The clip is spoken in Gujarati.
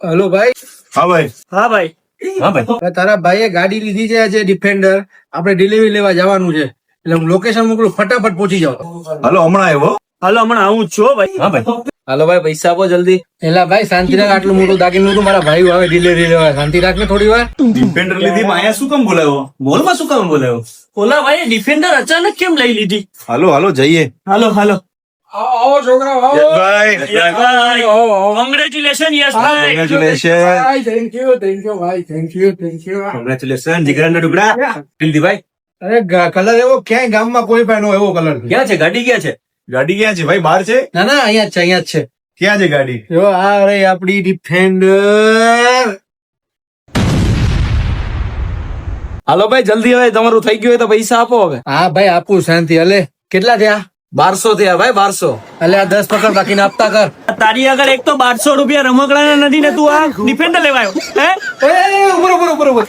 હેલો ભાઈ. હા ભાઈ. હા ભાઈ. હા ભાઈ. તારા ભાઈએ ગાડી લીધી છે આજે ડિફેન્ડર. આપણે ડિલિવરી લેવા જવાનું છે એટલે હું લોકેશન મોકલું, ફટાફટ પહોંચી જાઓ. હાલો હમણાં આવ્યો. હાલો હમણાં આવું જ છું હો ભાઈ. હા ભાઈ. હાલો ભાઈ, પૈસા આપો જલ્દી. એલા ભાઈ શાંતિ રાખ, આટલું મોટું દાગીનું હતું, મારા ભાઈ આવે ડિલિવરી લેવા. શાંતિ રાખ ને થોડી વાર. ડિફેન્ડર લીધી પણ અહીંયા શું કામ બોલાવ્યો? મોલમાં શું કામ બોલાવ્યો? ઓલા ભાઈ ડિફેન્ડર અચાનક કેમ લઈ લીધી? હાલો હાલો જઈએ. હાલો હાલો. આવો છોકરાઓ, આવો. કોંગ્રેચ્યુલેશન યશભાઈ. કોંગ્રેચ્યુલેશન. ભાઈ થેન્ક યુ ભાઈ, થેન્ક યુ. કોંગ્રેચ્યુલેશન જીગરાના ટુકડા. દિલદીભાઈ અરે કલર એવો ક્યાંય ગામમાં કોઈ પાસે નો એવો કલર છે. ક્યાં છે? ગાડી ક્યાં છે? ગાડી ક્યાં છે ભાઈ? બહાર છે? ના ના, અહીંયા જ છે, અહીંયા જ છે. ક્યાં છે ગાડી? જો આ રે આપડી ડિફેન્ડર. હાલો ભાઈ, જલ્દી હવે તમારું થઈ ગયું હોય તો પૈસા આપો હવે. હા ભાઈ આપું, શાંતિ. હલે કેટલા થયા? 1200 થયા ભાઈ, 1200. એટલે આ 10 પકડ, બાકીના આપતા કર. તારી આગળ એક તો 1200 રૂપિયા રમકડાના નથી ને તું આ ડિફેન્ડર લેવાયો હે? બરોબર.